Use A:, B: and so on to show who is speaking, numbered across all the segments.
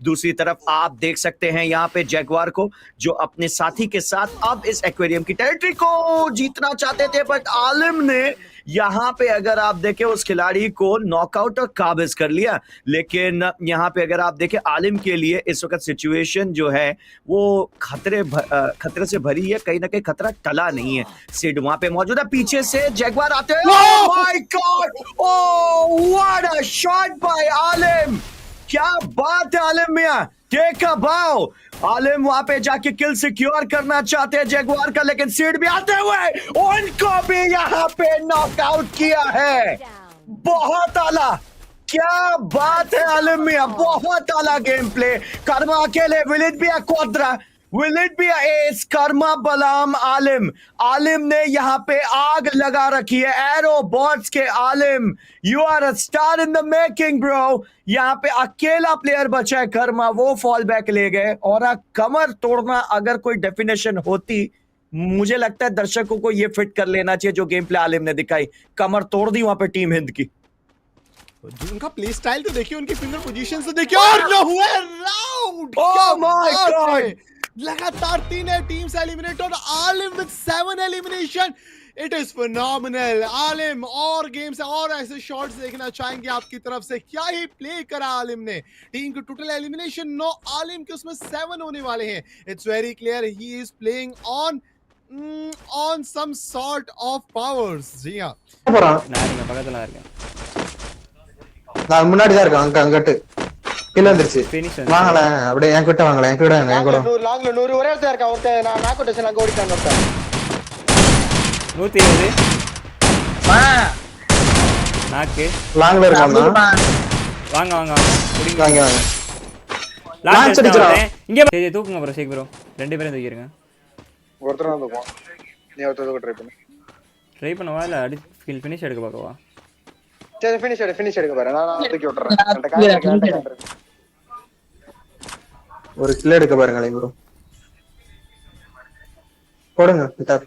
A: दूसरी तरफ आप देख सकते हैं यहाँ पे जैगवार को, जो अपने साथी के साथ अब इस एक्वेरियम की टेरिटरी को जीतना चाहते थे, बट आलिम ने यहाँ पे अगर आप देखें उस खिलाड़ी को नॉकआउट और काबिज कर लिया। लेकिन यहाँ पे अगर आप देखें आलिम के लिए इस वक्त सिचुएशन जो है वो खतरे से भरी है, कहीं ना कहीं खतरा टला नहीं है। सिड वहां पे मौजूद है, पीछे से जैगवार आते हैं। Oh my God, oh what a shot bye आलिम, क्या बात है आलिम मियां, टेक अ बाउ। आलिम वहां पे जाके किल सिक्योर करना चाहते हैं जैगवार का, लेकिन सीड भी आते हुए उनको भी यहाँ पे नॉकआउट किया है। बहुत आला, क्या बात है आलिम मियां, बहुत आला गेम प्ले। कर्मा अकेले, will it be a quadra, will it be ace? Karma बलाम आलिम ने यहाँ पे आग लगा रखी है एरो बॉट्स के। Alim, you are a star in the making bro. यहाँ पे अकेला प्लेयर बचा है कर्मा, वो फॉल बैक ले गए। और कमर तोड़ना अगर कोई डेफिनेशन होती, मुझे लगता है दर्शकों को ये फिट कर लेना चाहिए जो गेम प्ले आलिम ने दिखाई। कमर तोड़ दी वहां पे टीम हिंद की।
B: उनका प्ले स्टाइल तो देखिए, उनकी फिंगर पोजीशन से देखिए, और जो हुआ राउंड,
A: ओह माय गॉड,
B: लगातार 3 टीम्स एलिमिनेट और आलिम with 7 elimination. It is phenomenal. आलिम और गेम से और ऐसे शॉट्स देखना चाहेंगे आपकी तरफ से। क्या ही प्ले करा आलिम ने। टीम की टोटल एलिमिनेशन 9, आलिम के उसमें 7 होने वाले हैं। It's very clear he is playing on some sort of powers. जी हां,
C: நான் பக்கத்துல இருக்கேன்,
D: நான் முன்னாடி தான் இருக்கேன். அங்கட்டு கீழ வந்துருச்சு. வாங்கல அப்படியே என் கிட்ட வாங்கல, என் கூட
E: லாங்ல 100 ஒரே ஒருத்தர் இருக்கா. ஒருத்தர் நான் நாக் அவுட் அங்க ஓடிட்டான். ஒருத்தர்
C: 120 நாக்கு
D: லாங்ல இருக்கானா?
C: வாங்க வாங்க
D: குடிங்க, வாங்க வாங்க.
C: லான்ச் அடிச்சறேன் இங்க. சரி தூக்குங்க ப்ரோ, ஷேக் ப்ரோ, ரெண்டு பேரும் தூக்கிருங்க.
E: ஒருத்தர் தான் தூக்குவோம். நீ ஒருத்தர் ட்ரை
C: பண்ணவா இல்ல அடி ஃபினிஷ் எடுக்க பார்க்கவா?
E: சரி ஃபினிஷ் எடுக்க பாரு. நான் தூக்கி விட்டுறேன்.
D: ஒரு கில் எடுக்க பாருங்களே ப்ரோ. போடுங்க கிட்டார்.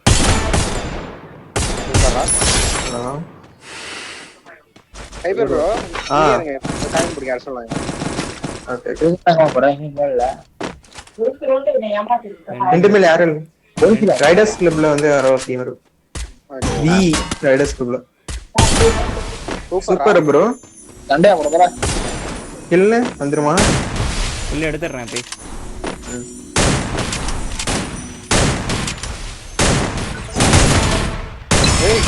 E: ஹைபர் ப்ரோ, நீங்க டைம் பிடிக்க அரசலாம்.
D: ஓகே, கேங்க போறேன். இல்ல ரெண்டு மேல யாரு ரைடர்ஸ் கிளப்ல வந்து யாரோ டீம் வரும். வி ரைடர்ஸ் கிளப்ல. Super bro.
E: சண்டே போறடா.
D: கில்ல வந்துருமா?
C: கில்ல எடுத்துறேன் போய்.
E: ஏய்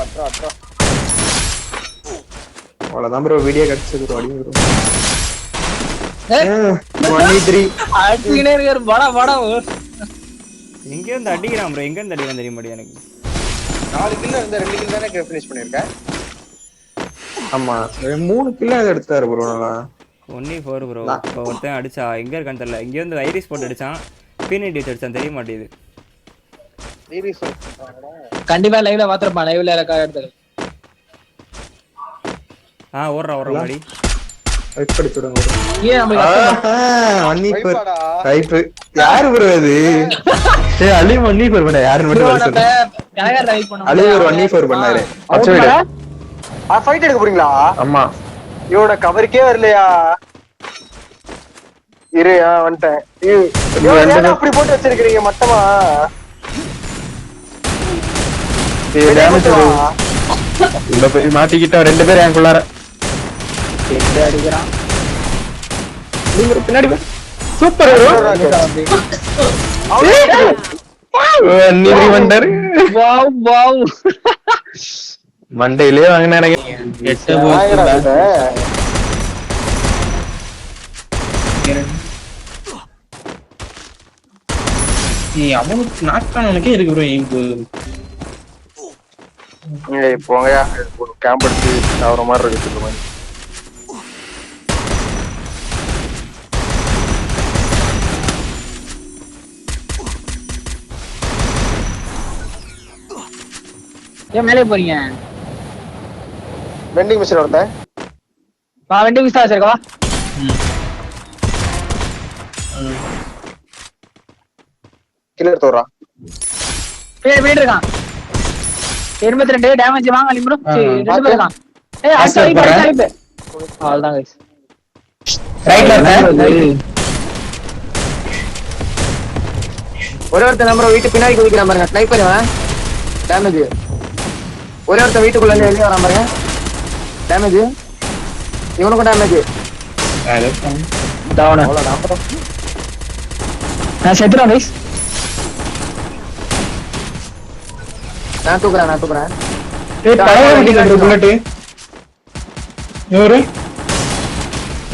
E: அட்ரா
D: அவ்வளவுதான் ப்ரோ, வீடியோ கட்சது ப்ரோ. அடி ப்ரோ. 13
E: ஆட்டினே இருக்காரு. படா
C: எங்க இருந்து அடிக்கிறான் ப்ரோ, எங்க இருந்து அடிக்கிறான் தெரிய மாட்டேங்குது எனக்கு.
E: 4 கில் இருந்த 2 கில் தானே ஃபினிஷ் பண்ணிருக்கேன்.
D: ஆமா, 3 கில் எடுத்தாரு ப்ரோ. நல்லா
C: 1-4 ப்ரோ. ஒருத்தன் அடிச்சா எங்க இருக்கான்னு தெரியல. இங்க இருந்து ஐரிஸ் போட் அடிச்சான், பீனிட் அடிச்சான், தெரிய மாட்டேங்குது.
E: ஐரிஸ்
F: கண்டிப்பா லைவ்ல பாத்துறப்பா, லைவ்ல ரெக்கார்ட் எடுத்து.
C: ஓடுறா மாடி
D: எப்படி சொல்லுங்க.
F: ஏன் நமக்கு
D: ரைட் யாரு ப்ரோ இது? ஏய் அலி 1-4 பண்ணா யாரு மட்டும் சொல்லுங்க.
F: கனகர் ரைட் பண்ணோம்.
D: அலி ஒரு 1-4 பண்ணாரு.
E: ஃபைட் எடுக்க போறீங்களா?
D: ஆமா.
E: இவட கவர்க்கே வரலையா? இரு வந்துட்டேன். ஏன் அப்படி போட்டு வச்சிருக்கீங்க மட்டமா?
D: ஏய் டேமேஜ் உள்ள போய் மாட்டிக்கிட்டா ரெண்டு பேரும் எனக்குள்ளார.
F: எங்க அடிக்குறான்?
D: நீங்க பின்னாடி போ. Super bro. நீ வந்தாரு.
F: வாவ்
D: மண்டையிலே வாங்கினானே.
F: 8 போகுது. ஏய் அவனுக்கு நாக் பண்ணனுக்கே இருக்கு ப்ரோ.
E: ஏய் போங்கயா, கேம்ப் அடிச்சு சாவற மாதிரி இருக்கு சொல்லுங்க.
F: ஏன் மேலே போறீங்க?
E: வெண்டிங் மிஷின் வரதா?
F: வெண்டிங் மிஷின் வச்சிருக்கா?
E: கில்லர் தோறா.
F: பேர் இருக்கான். 82 டேமேஜ் வாங்க லிம்ரோ. 2 பேர் இருக்கான். ஏய் அடிச்சு அடிச்சு. அவ்வளவுதான் गाइस. ரைட்ல
E: ஒருத்தர் நம்ம வீட்டு பின்னாடி குதிக்கிறான் பாருங்க, ஸ்னைப்பர் டேமேஜ். ஒருத்தர் வீட்டுக்குள்ள இருந்து வெளியே வரான் பாருங்க, டேமேஜ். இவனுக்கும் டேமேஜ்.
G: நான் செத்துறேன் கைஸ்.
E: நான் தூக்குறேன்.
F: ஏய் பரவாயில்லை மாட்டீங்க புல்லட். இவரு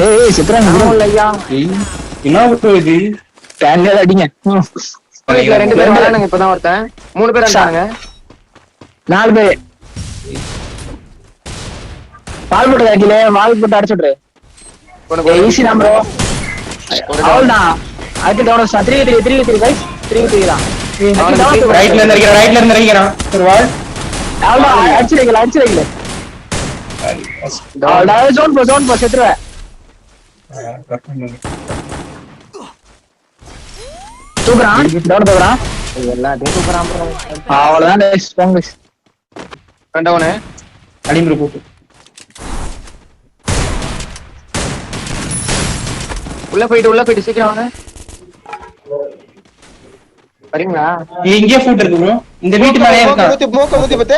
G: ஏய் செத்துறேன்
E: ஐயா.
F: என்ன இது?
G: டேன்ல அடிங்க.
E: ரெண்டு பேர் வரானுங்க, இப்பதான் ஒருத்தன். 3 பேர் வந்தாங்க.
G: 4 பேர். வால் போட்டு அடிக்கல, வால் போட்டு அடிச்சு விட்டுரு. ஈஸி தான் ப்ரோ. அவ்வளவுதான். அடுத்து டவுன் 3 கைஸ். 3 தான்.
F: ரைட்ல இருந்து அடிக்கிறான் ஒரு வால்.
G: அவ்வளவுதான், அடிச்சு வைக்கல. அவ்வளவுதான், ஜோன் போ செத்துருவேன். தூக்குறான், டவுன் தூக்குறான்.
E: எல்லாத்தையும் தூக்குறான் bro.
G: அவ்வளவுதான் கைஸ், போங்க கைஸ்.
E: கண்டவனே
F: அடிமுறை போட்டு
E: உள்ள போயிட்டு சீக்கிரம் வாங்க. வரீங்களா?
F: இங்கே ஃபுட் இருக்கு ப்ரோ. இந்த வீட்டு மேலே இருக்கான்.
E: மூக்க பத்து.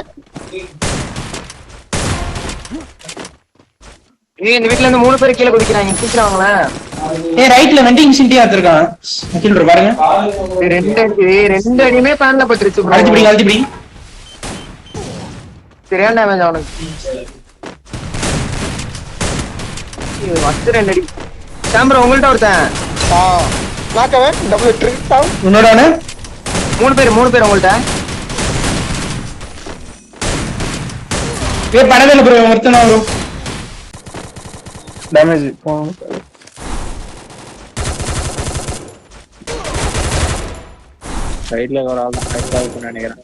E: இந்த வீட்ல இருந்து 3 பேர் கீழே குதிக்கிறாங்க, சீக்கிரம் வாங்களேன்.
F: ஏய் ரைட்ல வெண்டிங் மிஷின் பாத்துருக்கான். கீழ பாருங்க.
E: 2 அடியுமே பேன்ல பட்டுருச்சு bro.
F: அடிச்சு பிடி.
E: சரியான டேமேஜ் அவனுக்கு. ஃபர்ஸ்ட் 2 அடி. சாம்பர் உங்கள்ட்ட ஒருத்தன். நாக்கவன் டபுள் ட்ரிக் டவுன்.
F: உன்னோடானே
E: 3 பேர் உங்கள்ட்ட.
F: ஏய் படவேல ப்ரோ ஒருத்தனா ப்ரோ.
G: டேமேஜ் சைடுல ஒரு ஆள் தான் ரைட்ல இருக்குன்னு நினைக்கிறேன்.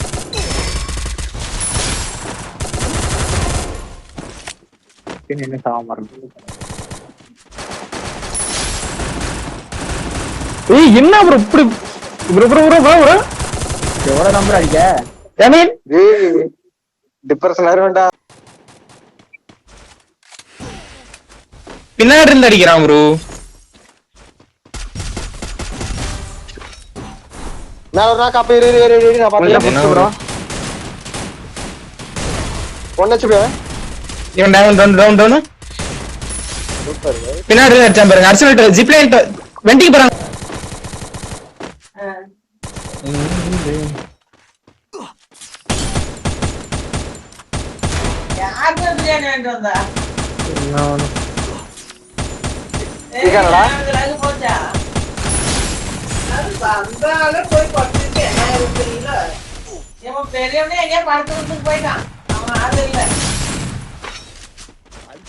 G: என்ன சாவ மறந்து. ஏய் என்ன ப்ரோ இப்படி ப்ரோ எவ்வளவு நம்பர் அடிக்க? ஜமீன்
E: டிப்ரெஷன் ஆறவேண்டா.
F: பின்னாடி இருந்து அடிக்கிறான் ப்ரோ.
E: நான் ஒரு நாக்கு அப்ப இரு நான் பாத்துறேன் ப்ரோ. 1 HP.
F: இவன் டவுன். பின்னாடி இருந்து அடிச்சான் பாருங்க. அர்சனல் ஜிப் லைன் வெண்டிங் போறாங்க.
H: யாருக்கு பிரியாணி வாங்கிட்டு வந்தா?
E: இருக்கடா.
H: அது போச்சா? அது வந்தால போய் படுத்துட்டு என்ன தெரியல. இவன் பெரியவனே எங்கேயோ படுத்துட்டு போயிட்டான். அவன் ஆளு இல்ல.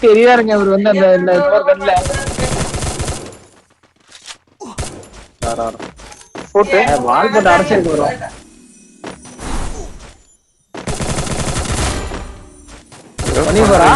G: தெரியாருங்க அவர் வந்து அந்த கண்ல
E: போட்டு
G: வால் போட்டு அடைச்சிருக்கு ப்ரோ. பண்ணி போறா